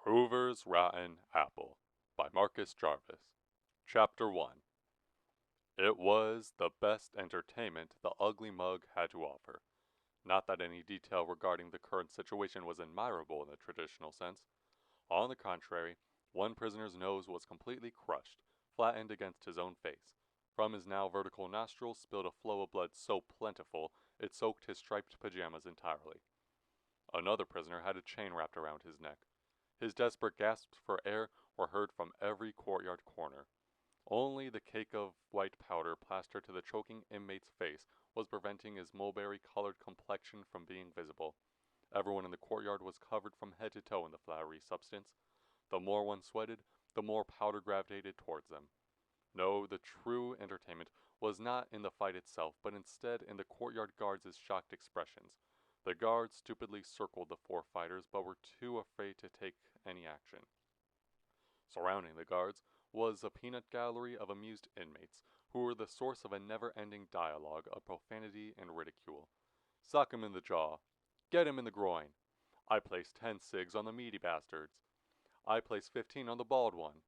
Hoover's Rotten Apple by Marcus Jarvis. Chapter 1. It was the best entertainment the ugly mug had to offer. Not that any detail regarding the current situation was admirable in the traditional sense. On the contrary, one prisoner's nose was completely crushed, flattened against his own face. From his now vertical nostrils spilled a flow of blood so plentiful it soaked his striped pajamas entirely. Another prisoner had a chain wrapped around his neck. His desperate gasps for air were heard from every courtyard corner. Only the cake of white powder plastered to the choking inmate's face was preventing his mulberry-colored complexion from being visible. Everyone in the courtyard was covered from head to toe in the floury substance. The more one sweated, the more powder gravitated towards them. No, the true entertainment was not in the fight itself, but instead in the courtyard guards' shocked expressions. The guards stupidly circled the four fighters, but were too afraid to take any action. Surrounding the guards was a peanut gallery of amused inmates, who were the source of a never-ending dialogue of profanity and ridicule. Sock him in the jaw. Get him in the groin. I place 10 cigs on the meaty bastards. I place 15 on the bald one.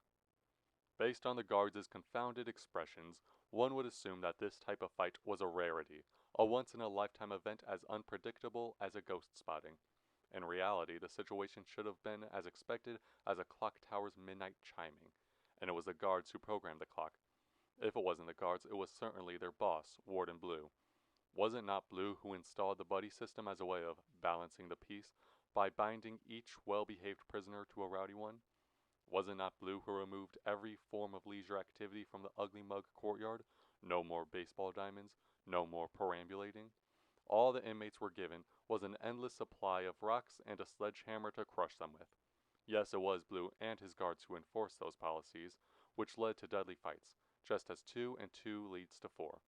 Based on the guards' confounded expressions, one would assume that this type of fight was a rarity, a once-in-a-lifetime event as unpredictable as a ghost spotting. In reality, the situation should have been as expected as a clock tower's midnight chiming, and it was the guards who programmed the clock. If it wasn't the guards, it was certainly their boss, Warden Blue. Was it not Blue who installed the buddy system as a way of balancing the peace by binding each well-behaved prisoner to a rowdy one? Was it not Blue who removed every form of leisure activity from the ugly mug courtyard? No more baseball diamonds, no more perambulating. All the inmates were given was an endless supply of rocks and a sledgehammer to crush them with. Yes, it was Blue and his guards who enforced those policies, which led to deadly fights, just as 2 and 2 leads to 4.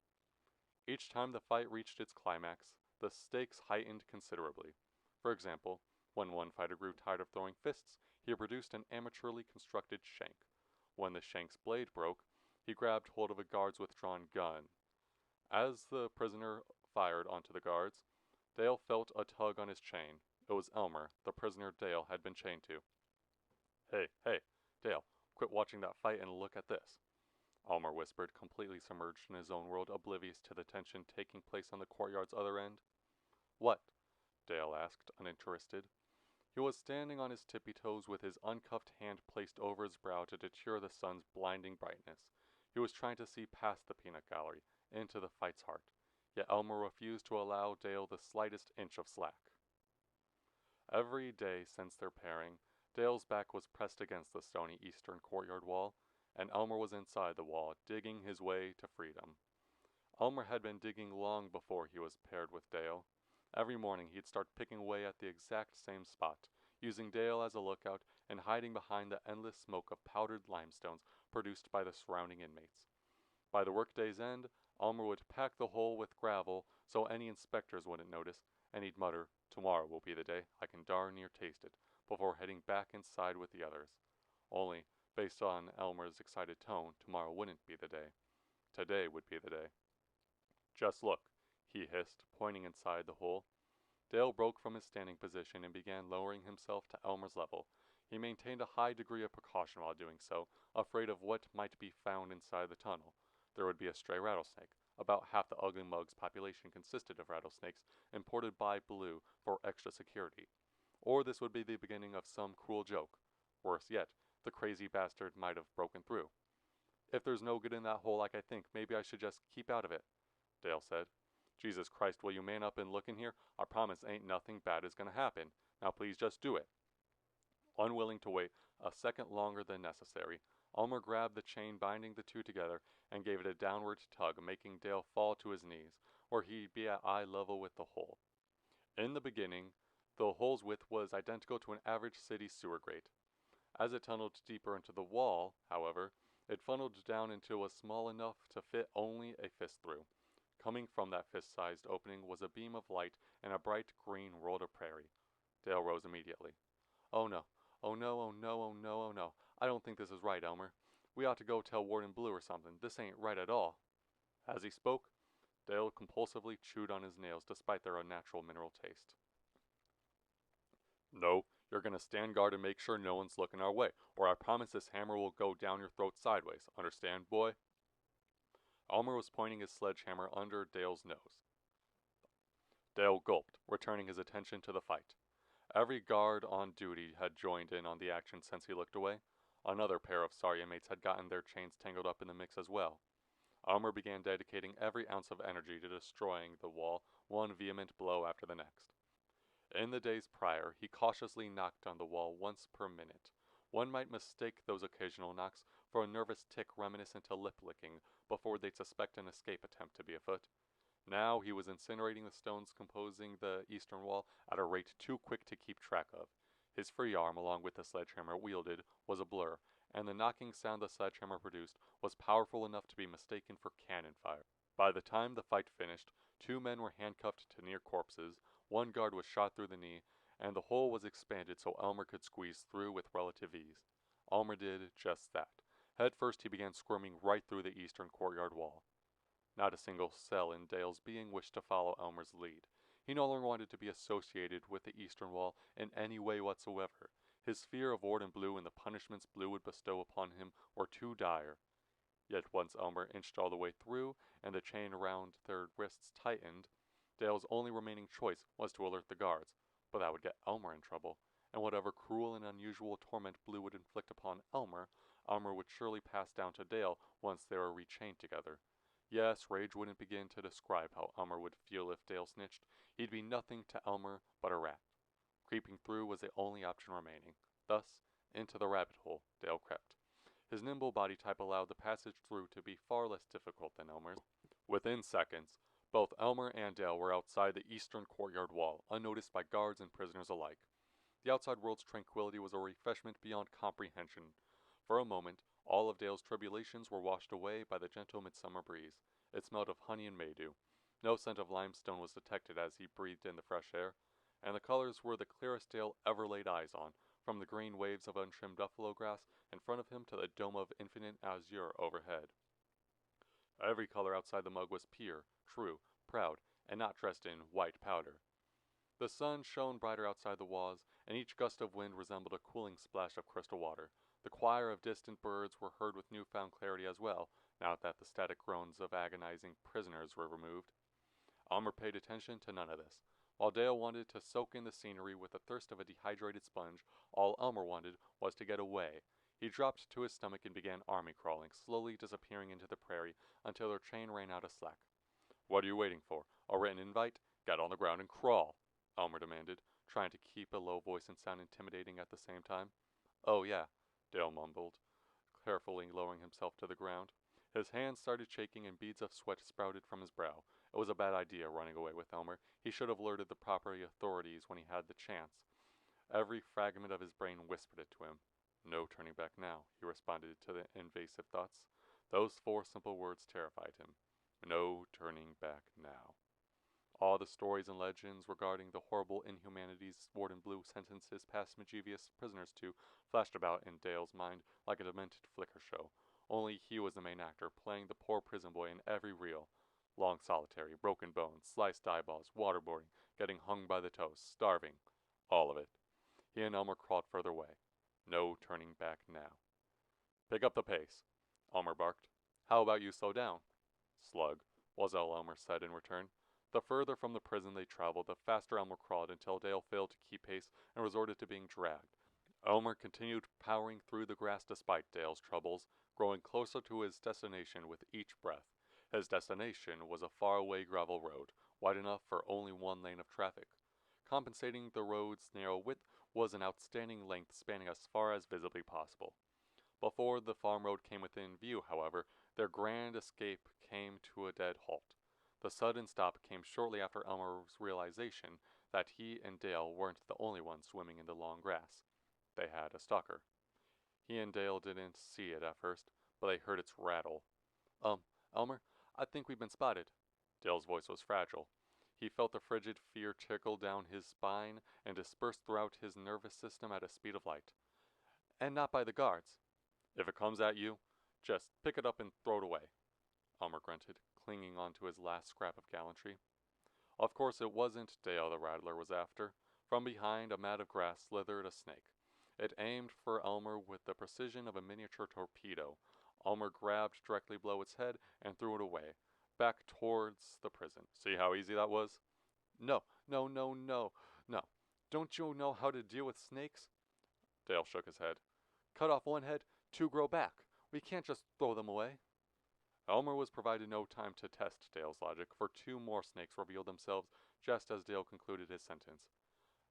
Each time the fight reached its climax, the stakes heightened considerably. For example, when one fighter grew tired of throwing fists, he produced an amateurly constructed shank. When the shank's blade broke, he grabbed hold of a guard's withdrawn gun. As the prisoner fired onto the guards, Dale felt a tug on his chain. It was Elmer, the prisoner Dale had been chained to. Hey, Dale, quit watching that fight and look at this. Elmer whispered, completely submerged in his own world, oblivious to the tension taking place on the courtyard's other end. What? Dale asked, uninterested. He was standing on his tippy toes with his uncuffed hand placed over his brow to deter the sun's blinding brightness. He was trying to see past the peanut gallery, into the fight's heart. Yet Elmer refused to allow Dale the slightest inch of slack. Every day since their pairing, Dale's back was pressed against the stony eastern courtyard wall, and Elmer was inside the wall, digging his way to freedom. Elmer had been digging long before he was paired with Dale. Every morning he'd start picking away at the exact same spot, using Dale as a lookout and hiding behind the endless smoke of powdered limestones produced by the surrounding inmates. By the workday's end, Elmer would pack the hole with gravel so any inspectors wouldn't notice, and he'd mutter, "Tomorrow will be the day, I can darn near taste it," before heading back inside with the others. Only, based on Elmer's excited tone, tomorrow wouldn't be the day. Today would be the day. "Just look," he hissed, pointing inside the hole. Dale broke from his standing position and began lowering himself to Elmer's level. He maintained a high degree of precaution while doing so, afraid of what might be found inside the tunnel. There would be a stray rattlesnake. About half the ugly mug's population consisted of rattlesnakes, imported by Blue for extra security. Or this would be the beginning of some cruel joke. Worse yet, the crazy bastard might have broken through. "If there's no good in that hole like I think, maybe I should just keep out of it," Dale said. "Jesus Christ, will you man up and look in here? I promise ain't nothing bad is gonna happen. Now please just do it." Unwilling to wait a second longer than necessary, Elmer grabbed the chain binding the two together and gave it a downward tug, making Dale fall to his knees, where he'd be at eye level with the hole. In the beginning, the hole's width was identical to an average city sewer grate. As it tunneled deeper into the wall, however, it funneled down until it was small enough to fit only a fist through. Coming from that fist-sized opening was a beam of light and a bright green world of prairie. Dale rose immediately. "Oh no, oh no, oh no, oh no, oh no. I don't think this is right, Elmer. We ought to go tell Warden Blue or something. This ain't right at all." As he spoke, Dale compulsively chewed on his nails despite their unnatural mineral taste. "No, You're gonna stand guard and make sure no one's looking our way, or I promise this hammer will go down your throat sideways. Understand, boy? Elmer was pointing his sledgehammer under Dale's nose. Dale gulped, returning his attention to the fight. Every guard on duty had joined in on the action since he looked away. Another pair of sorry inmates had gotten their chains tangled up in the mix as well. Elmer began dedicating every ounce of energy to destroying the wall, one vehement blow after the next. In the days prior, he cautiously knocked on the wall once per minute. One might mistake those occasional knocks for a nervous tick reminiscent to lip-licking before they'd suspect an escape attempt to be afoot. Now he was incinerating the stones composing the eastern wall at a rate too quick to keep track of. His free arm, along with the sledgehammer wielded, was a blur, and the knocking sound the sledgehammer produced was powerful enough to be mistaken for cannon fire. By the time the fight finished, 2 men were handcuffed to near corpses, 1 guard was shot through the knee, and the hole was expanded so Elmer could squeeze through with relative ease. Elmer did just that. Head first he began squirming right through the eastern courtyard wall. Not a single cell in Dale's being wished to follow Elmer's lead. He no longer wanted to be associated with the eastern wall in any way whatsoever. His fear of Warden Blue and the punishments Blue would bestow upon him were too dire. Yet once Elmer inched all the way through, and the chain around their wrists tightened, Dale's only remaining choice was to alert the guards, but that would get Elmer in trouble, and whatever cruel and unusual torment Blue would inflict upon Elmer, Elmer would surely pass down to Dale once they were rechained together. Yes, Rage wouldn't begin to describe how Elmer would feel if Dale snitched. He'd be nothing to Elmer but a rat. Creeping through was the only option remaining. Thus, into the rabbit hole Dale crept. His nimble body type allowed the passage through to be far less difficult than Elmer's. Within seconds, both Elmer and Dale were outside the eastern courtyard wall, unnoticed by guards and prisoners alike. The outside world's tranquility was a refreshment beyond comprehension. For a moment, all of Dale's tribulations were washed away by the gentle midsummer breeze. It smelled of honey and maydew. No scent of limestone was detected as he breathed in the fresh air, and the colors were the clearest Dale ever laid eyes on, from the green waves of untrimmed buffalo grass in front of him to the dome of infinite azure overhead. Every color outside the mug was pure, true, proud, and not dressed in white powder. The sun shone brighter outside the walls, and each gust of wind resembled a cooling splash of crystal water. The choir of distant birds were heard with newfound clarity as well, now that the static groans of agonizing prisoners were removed. Elmer paid attention to none of this. While Dale wanted to soak in the scenery with the thirst of a dehydrated sponge, all Elmer wanted was to get away. He dropped to his stomach and began army crawling, slowly disappearing into the prairie until their chain ran out of slack. "What are you waiting for? A written invite? Get on the ground and crawl," Elmer demanded, trying to keep a low voice and sound intimidating at the same time. "Oh yeah," Dale mumbled, carefully lowering himself to the ground. His hands started shaking and beads of sweat sprouted from his brow. It was a bad idea running away with Elmer. He should have alerted the proper authorities when he had the chance. Every fragment of his brain whispered it to him. "No turning back now," he responded to the invasive thoughts. Those 4 simple words terrified him. No turning back now. All the stories and legends regarding the horrible inhumanities Warden Blue sentenced his past mischievous prisoners to flashed about in Dale's mind like a demented flicker show. Only he was the main actor, playing the poor prison boy in every reel. Long solitary, broken bones, sliced eyeballs, waterboarding, getting hung by the toes, starving. All of it. He and Elmer crawled further away. No turning back now. "Pick up the pace," Elmer barked. "How about you slow down?" "Slug," was all Elmer said in return. The further from the prison they traveled, the faster Elmer crawled until Dale failed to keep pace and resorted to being dragged. Elmer continued powering through the grass despite Dale's troubles, growing closer to his destination with each breath. His destination was a faraway gravel road, wide enough for only 1 lane of traffic. Compensating the road's narrow width was an outstanding length spanning as far as visibly possible. Before the farm road came within view, however, their grand escape came to a dead halt. The sudden stop came shortly after Elmer's realization that he and Dale weren't the only ones swimming in the long grass. They had a stalker. He and Dale didn't see it at first, but they heard its rattle. Elmer, I think we've been spotted." Dale's voice was fragile. He felt the frigid fear trickle down his spine and disperse throughout his nervous system at a speed of light. "And not by the guards." "If it comes at you, just pick it up and throw it away," Elmer grunted, clinging on to his last scrap of gallantry. Of course it wasn't Dale the Rattler was after. From behind a mat of grass slithered a snake. It aimed for Elmer with the precision of a miniature torpedo. Elmer grabbed directly below its head and threw it away, back towards the prison. See how easy that was? No, no, no, no, no. Don't you know how to deal with snakes? Dale shook his head. Cut off one head, two grow back. We can't just throw them away. Elmer was provided no time to test Dale's logic, for two more snakes revealed themselves just as Dale concluded his sentence.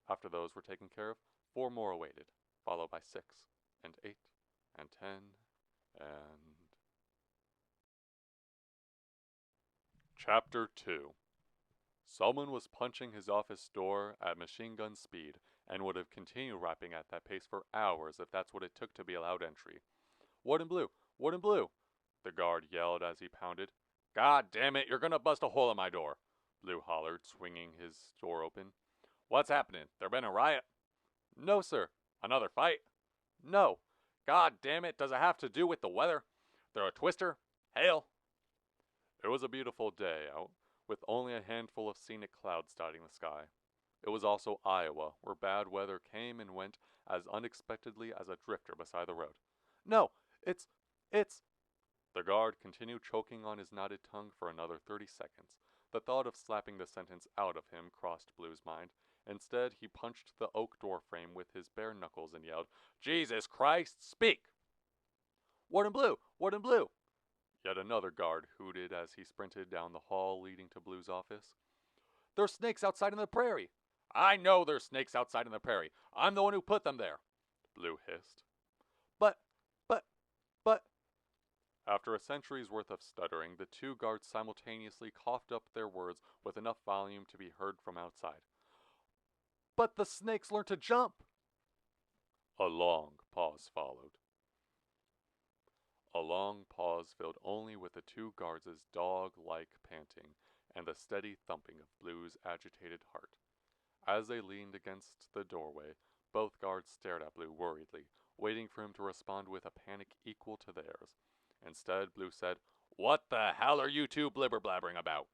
After those were taken care of, 4 more awaited, followed by 6, and 8, and 10, and... Chapter 2. Someone was punching his office door at machine gun speed, and would have continued rapping at that pace for hours if that's what it took to be allowed entry. Ward in blue! Ward in blue! The guard yelled as he pounded. God damn it, you're gonna bust a hole in my door! Blue hollered, swinging his door open. What's happening? There been a riot? No, sir. Another fight? No. God damn it, does it have to do with the weather? There a twister? Hail? It was a beautiful day out, with only a handful of scenic clouds dotting the sky. It was also Iowa, where bad weather came and went as unexpectedly as a drifter beside the road. No, it's... The guard continued choking on his knotted tongue for another 30 seconds. The thought of slapping the sentence out of him crossed Blue's mind. Instead, he punched the oak door frame with his bare knuckles and yelled, Jesus Christ, speak! Ward in blue! Ward in blue! Yet another guard hooted as he sprinted down the hall leading to Blue's office. There's snakes outside in the prairie! I know there's snakes outside in the prairie. I'm the one who put them there, Blue hissed. But... After a century's worth of stuttering, the two guards simultaneously coughed up their words with enough volume to be heard from outside. But the snakes learned to jump! A long pause followed. A long pause filled only with the two guards' dog-like panting and the steady thumping of Blue's agitated heart. As they leaned against the doorway, both guards stared at Blue worriedly, waiting for him to respond with a panic equal to theirs. Instead, Blue said, What the hell are you two blibber-blabbering about?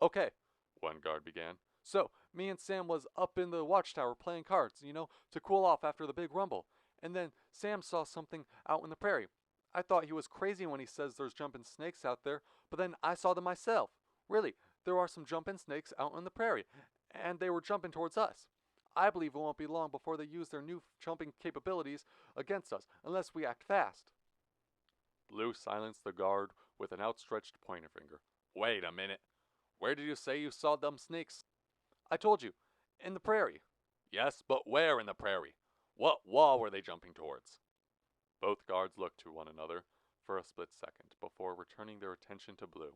Okay, one guard began. So, me and Sam was up in the watchtower playing cards, to cool off after the big rumble. And then Sam saw something out in the prairie. I thought he was crazy when he says there's jumping snakes out there, but then I saw them myself. Really, there are some jumping snakes out in the prairie, and they were jumping towards us. I believe it won't be long before they use their new jumping capabilities against us, unless we act fast. Blue silenced the guard with an outstretched pointer finger. Wait a minute. Where did you say you saw them snakes? I told you. In the prairie. Yes, but where in the prairie? What wall were they jumping towards? Both guards looked to one another for a split second before returning their attention to Blue.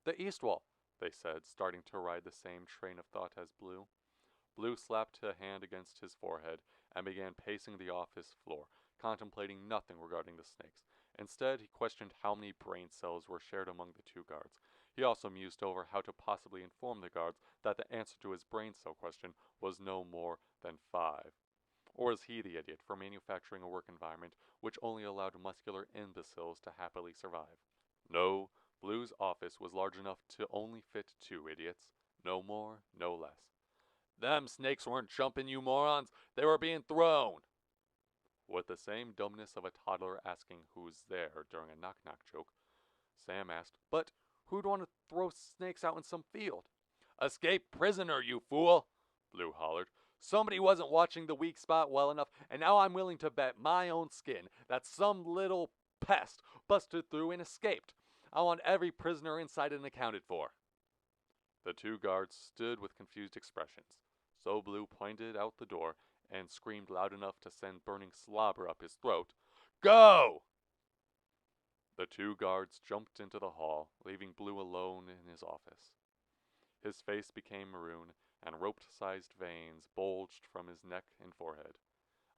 The east wall, they said, starting to ride the same train of thought as Blue. Blue slapped a hand against his forehead and began pacing the office floor, contemplating nothing regarding the snakes. Instead, he questioned how many brain cells were shared among the two guards. He also mused over how to possibly inform the guards that the answer to his brain cell question was no more than 5. Or was he the idiot for manufacturing a work environment which only allowed muscular imbeciles to happily survive? No, Blue's office was large enough to only fit 2 idiots. No more, no less. Them snakes weren't jumping, you morons. They were being thrown. With the same dumbness of a toddler asking who's there during a knock-knock joke, Sam asked, But who'd want to throw snakes out in some field? Escape prisoner, you fool! Blue hollered. Somebody wasn't watching the weak spot well enough, and now I'm willing to bet my own skin that some little pest busted through and escaped. I want every prisoner inside and accounted for. The two guards stood with confused expressions. So Blue pointed out the door and screamed loud enough to send burning slobber up his throat. Go! The two guards jumped into the hall, leaving Blue alone in his office. His face became maroon, and rope-sized veins bulged from his neck and forehead.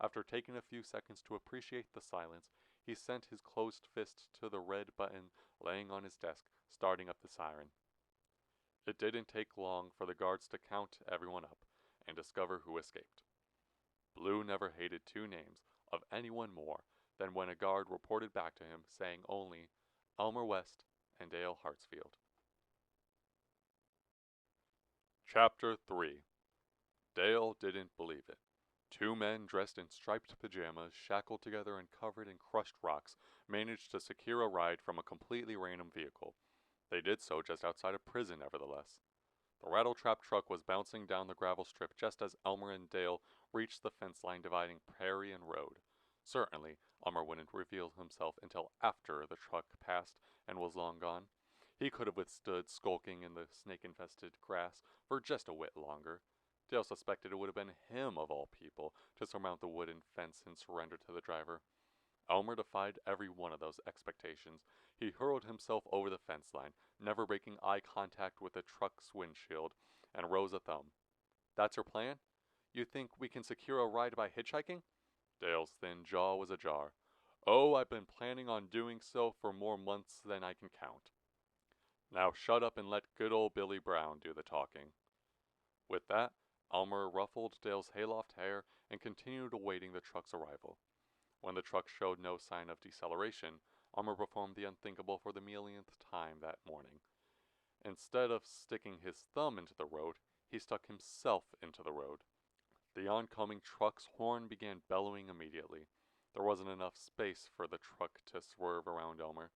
After taking a few seconds to appreciate the silence, he sent his closed fist to the red button laying on his desk, starting up the siren. It didn't take long for the guards to count everyone up and discover who escaped. Blue never hated 2 names of anyone more than when a guard reported back to him saying only Elmer West and Dale Hartsfield. Chapter 3. Dale didn't believe it. Two men dressed in striped pajamas, shackled together and covered in crushed rocks, managed to secure a ride from a completely random vehicle. They did so just outside a prison, nevertheless. The rattletrap truck was bouncing down the gravel strip just as Elmer and Dale reached the fence line dividing prairie and road. Certainly, Elmer wouldn't reveal himself until after the truck passed and was long gone. He could have withstood skulking in the snake-infested grass for just a whit longer. Dale suspected it would have been him, of all people, to surmount the wooden fence and surrender to the driver. Elmer defied every one of those expectations. He hurled himself over the fence line, never breaking eye contact with the truck's windshield, and rose a thumb. That's your plan? You think we can secure a ride by hitchhiking? Dale's thin jaw was ajar. Oh, I've been planning on doing so for more months than I can count. Now shut up and let good old Billy Brown do the talking. With that, Elmer ruffled Dale's hayloft hair and continued awaiting the truck's arrival. When the truck showed no sign of deceleration, Elmer performed the unthinkable for the millionth time that morning. Instead of sticking his thumb into the road, he stuck himself into the road. The oncoming truck's horn began bellowing immediately. There wasn't enough space for the truck to swerve around Elmer.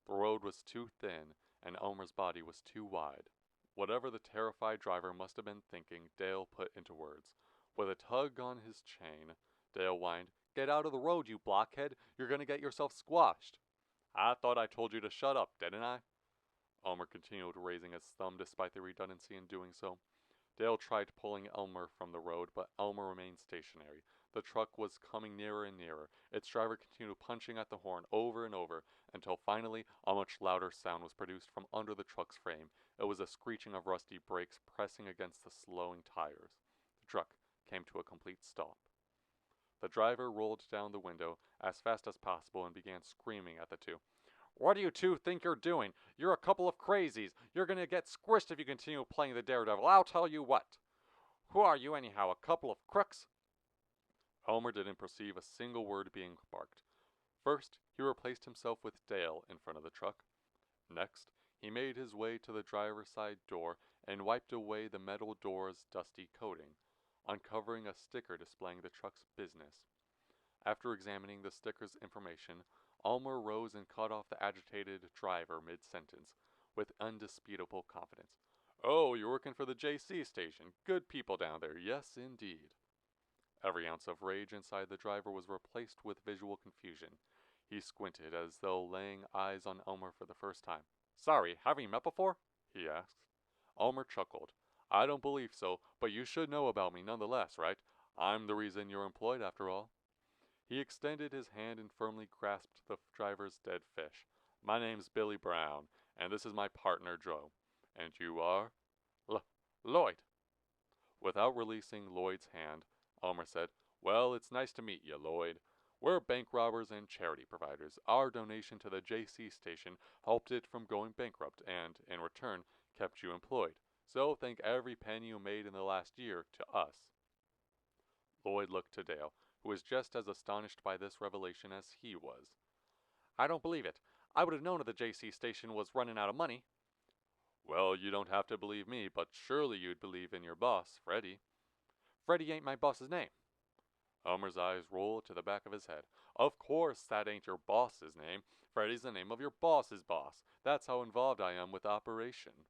The road was too thin, and Elmer's body was too wide. Whatever the terrified driver must have been thinking, Dale put into words. With a tug on his chain, Dale whined, "Get out of the road, you blockhead! You're going to get yourself squashed!" "I thought I told you to shut up, didn't I?" Elmer continued raising his thumb despite the redundancy in doing so. Dale tried pulling Elmer from the road, but Elmer remained stationary. The truck was coming nearer and nearer. Its driver continued punching at the horn over and over, until finally a much louder sound was produced from under the truck's frame. It was a screeching of rusty brakes pressing against the slowing tires. The truck came to a complete stop. The driver rolled down the window as fast as possible and began screaming at the two. "What do you two think you're doing? You're a couple of crazies. You're going to get squished if you continue playing the daredevil. I'll tell you what. Who are you anyhow, a couple of crooks?" Elmer didn't perceive a single word being barked. First, he replaced himself with Dale in front of the truck. Next, he made his way to the driver's side door and wiped away the metal door's dusty coating, uncovering a sticker displaying the truck's business. After examining the sticker's information, Elmer rose and cut off the agitated driver mid-sentence, with undisputable confidence. "Oh, you're working for the JC station. Good people down there. Yes, indeed." Every ounce of rage inside the driver was replaced with visual confusion. He squinted as though laying eyes on Elmer for the first time. "Sorry, haven't you met before?" he asked. Elmer chuckled. "I don't believe so, but you should know about me nonetheless, right? I'm the reason you're employed after all." He extended his hand and firmly grasped the driver's dead fish. "My name's Billy Brown, and this is my partner, Joe. And you are?" Lloyd." Without releasing Lloyd's hand, Elmer said, "Well, it's nice to meet you, Lloyd. We're bank robbers and charity providers. Our donation to the JC station helped it from going bankrupt and, in return, kept you employed. So thank every penny you made in the last year to us." Lloyd looked to Dale, who was just as astonished by this revelation as he was. "I don't believe it. I would have known if the JC station was running out of money." "Well, you don't have to believe me, but surely you'd believe in your boss, Freddie." "Freddie ain't my boss's name." Elmer's eyes rolled to the back of his head. "Of course that ain't your boss's name. Freddie's the name of your boss's boss. That's how involved I am with the operation."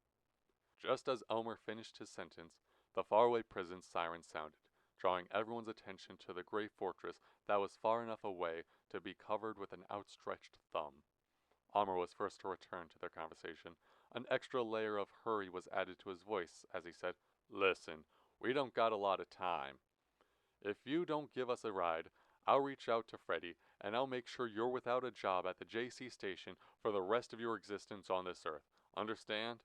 Just as Elmer finished his sentence, the faraway prison siren sounded, drawing everyone's attention to the gray fortress that was far enough away to be covered with an outstretched thumb. Elmer was first to return to their conversation. An extra layer of hurry was added to his voice as he said, "Listen, we don't got a lot of time. If you don't give us a ride, I'll reach out to Freddie, and I'll make sure you're without a job at the JC station for the rest of your existence on this earth. Understand?"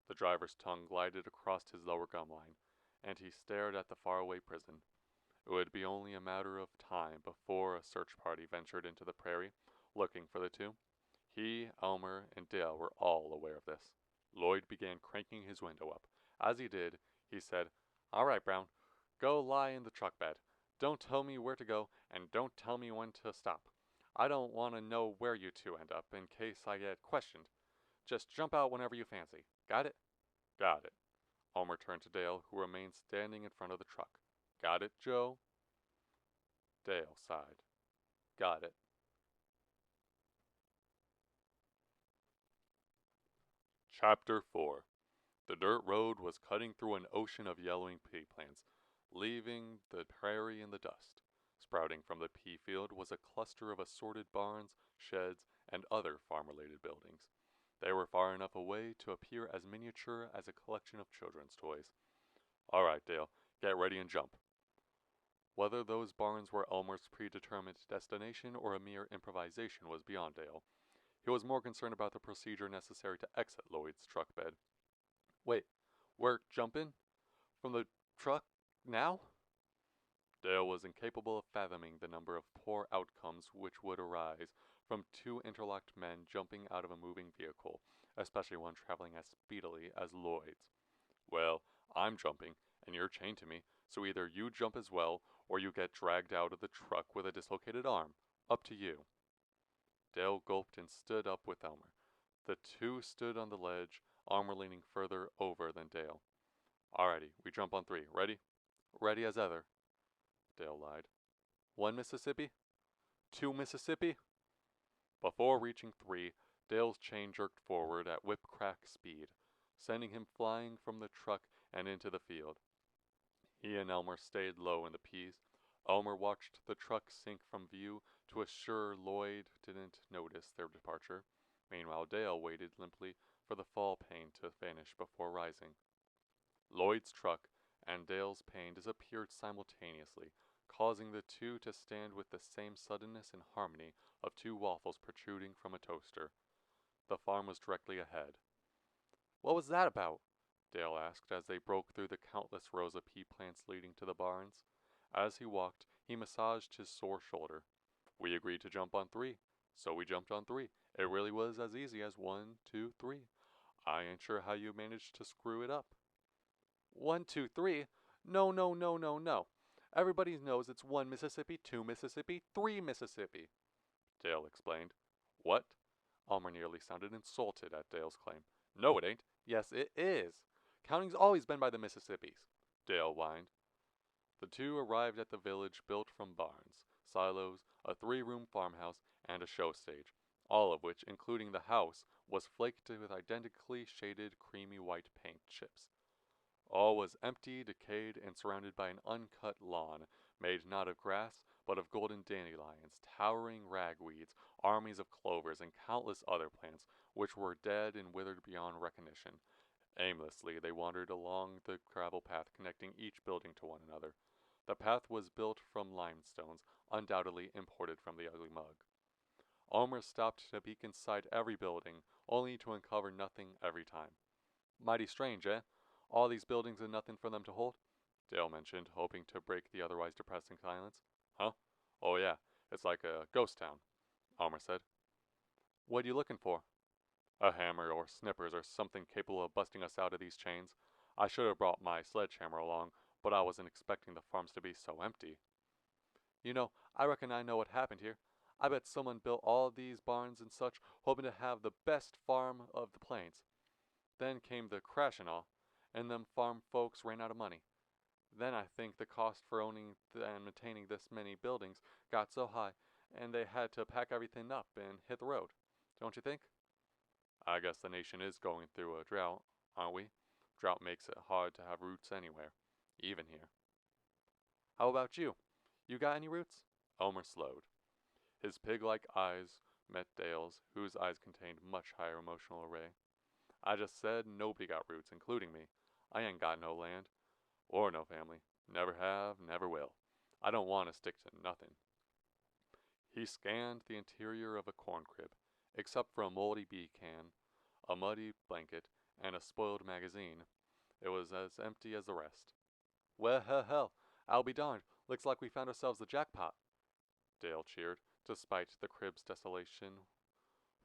The driver's tongue glided across his lower gum line, and he stared at the faraway prison. It would be only a matter of time before a search party ventured into the prairie, looking for the two. He, Elmer, and Dale were all aware of this. Lloyd began cranking his window up. As he did, he said, "All right, Brown. Go lie in the truck bed. Don't tell me where to go, and don't tell me when to stop. I don't want to know where you two end up, in case I get questioned. Just jump out whenever you fancy. Got it?" "Got it." Elmer turned to Dale, who remained standing in front of the truck. Got it, Joe? Dale sighed. Got it. Chapter 4. The dirt road was cutting through an ocean of yellowing pea plants, leaving the prairie in the dust. Sprouting from the pea field was a cluster of assorted barns, sheds, and other farm-related buildings. They were far enough away to appear as miniature as a collection of children's toys. All right, Dale, get ready and jump. Whether those barns were Elmer's predetermined destination or a mere improvisation was beyond Dale. He was more concerned about the procedure necessary to exit Lloyd's truck bed. Wait, we're jumping? From the truck? Now? Dale was incapable of fathoming the number of poor outcomes which would arise from two interlocked men jumping out of a moving vehicle, especially one traveling as speedily as Lloyd's. Well, I'm jumping, and you're chained to me, so either you jump as well, or you get dragged out of the truck with a dislocated arm. Up to you. Dale gulped and stood up with Elmer. The two stood on the ledge, Elmer leaning further over than Dale. Alrighty, we jump on 3. Ready? Ready as ever. Dale lied. 1 Mississippi? 2 Mississippi? Before reaching 3, Dale's chain jerked forward at whip-crack speed, sending him flying from the truck and into the field. He and Elmer stayed low in the peas. Elmer watched the truck sink from view to assure Lloyd didn't notice their departure. Meanwhile, Dale waited limply for the fall pain to vanish before rising. Lloyd's truck and Dale's pain disappeared simultaneously, causing the two to stand with the same suddenness and harmony of 2 waffles protruding from a toaster. The farm was directly ahead. What was that about? Dale asked as they broke through the countless rows of pea plants leading to the barns. As he walked, he massaged his sore shoulder. We agreed to jump on 3, so we jumped on 3. It really was as easy as 1, 2, 3. I ain't sure how you managed to screw it up. 1, 2, 3? No, no, no, no, no. Everybody knows it's 1 Mississippi, 2 Mississippi, 3 Mississippi, Dale explained. What? Elmer nearly sounded insulted at Dale's claim. No, it ain't. Yes, it is. Counting's always been by the Mississippis, Dale whined. The two arrived at the village built from barns, silos, a 3-room farmhouse, and a show stage, all of which, including the house, was flaked with identically shaded creamy white paint chips. All was empty, decayed, and surrounded by an uncut lawn, made not of grass, but of golden dandelions, towering ragweeds, armies of clovers, and countless other plants, which were dead and withered beyond recognition. Aimlessly, they wandered along the gravel path connecting each building to one another. The path was built from limestones, undoubtedly imported from the Ugly Mug. Elmer stopped to peek inside every building, only to uncover nothing every time. Mighty strange, eh? All these buildings and nothing for them to hold? Dale mentioned, hoping to break the otherwise depressing silence. Huh? Oh yeah, it's like a ghost town, Elmer said. What are you looking for? A hammer or snippers or something capable of busting us out of these chains. I should have brought my sledgehammer along, but I wasn't expecting the farms to be so empty. You know, I reckon I know what happened here. I bet someone built all these barns and such, hoping to have the best farm of the plains. Then came the crash and all, and them farm folks ran out of money. Then I think the cost for owning and maintaining this many buildings got so high, and they had to pack everything up and hit the road. Don't you think? I guess the nation is going through a drought, aren't we? Drought makes it hard to have roots anywhere, even here. How about you? You got any roots? Elmer slowed. His pig-like eyes met Dale's, whose eyes contained much higher emotional array. I just said nobody got roots, including me. I ain't got no land. Or no family. Never have, never will. I don't want to stick to nothing. He scanned the interior of a corn crib, except for a moldy bee can, a muddy blanket, and a spoiled magazine. It was as empty as the rest. Well, hell, I'll be darned. Looks like we found ourselves the jackpot, Dale cheered, despite the crib's desolation.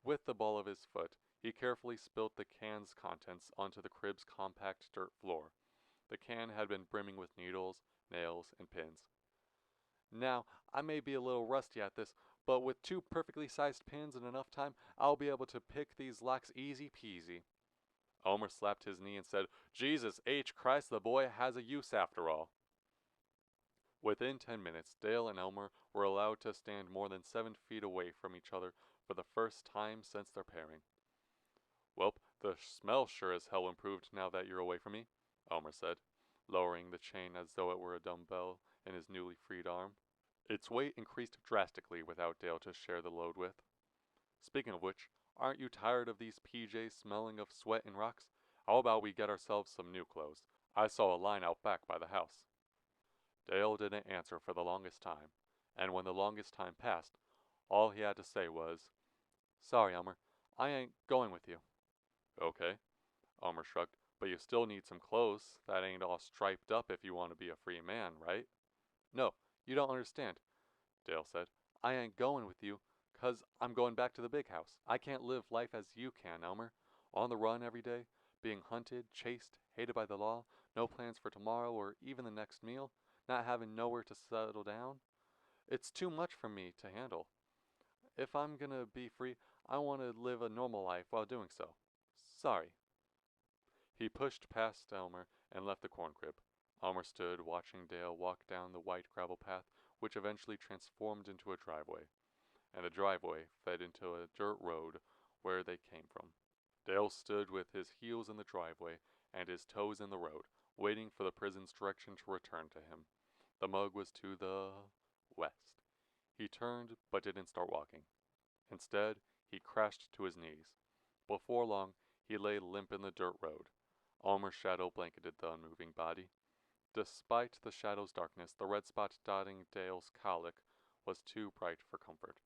With the ball of his foot, he carefully spilt the can's contents onto the crib's compact dirt floor. The can had been brimming with needles, nails, and pins. Now, I may be a little rusty at this, but with 2 perfectly sized pins and enough time, I'll be able to pick these locks easy peasy. Elmer slapped his knee and said, Jesus H. Christ, the boy has a use after all. Within 10 minutes, Dale and Elmer were allowed to stand more than 7 feet away from each other for the first time since their pairing. Welp, the smell sure as hell improved now that you're away from me, Elmer said, lowering the chain as though it were a dumbbell in his newly freed arm. Its weight increased drastically without Dale to share the load with. Speaking of which, aren't you tired of these PJs smelling of sweat and rocks? How about we get ourselves some new clothes? I saw a line out back by the house. Dale didn't answer for the longest time, and when the longest time passed, all he had to say was, Sorry, Elmer, I ain't going with you. Okay, Elmer shrugged, but you still need some clothes that ain't all striped up if you want to be a free man, right? No, you don't understand, Dale said. I ain't going with you, 'cause I'm going back to the big house. I can't live life as you can, Elmer. On the run every day, being hunted, chased, hated by the law, no plans for tomorrow or even the next meal, not having nowhere to settle down. It's too much for me to handle. If I'm gonna be free, I want to live a normal life while doing so. Sorry. He pushed past Elmer and left the corn crib. Elmer stood watching Dale walk down the white gravel path, which eventually transformed into a driveway, and the driveway fed into a dirt road where they came from. Dale stood with his heels in the driveway and his toes in the road, waiting for the prison's direction to return to him. The mug was to the west. He turned but didn't start walking. Instead, he crashed to his knees. Before long, he lay limp in the dirt road. Elmer's shadow blanketed the unmoving body. Despite the shadow's darkness, the red spot dotting Dale's colic was too bright for comfort.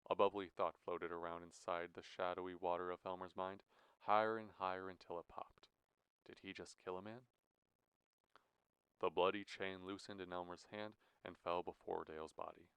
A bubbly thought floated around inside the shadowy water of Elmer's mind, higher and higher until it popped. Did he just kill a man? The bloody chain loosened in Elmer's hand and fell before Dale's body.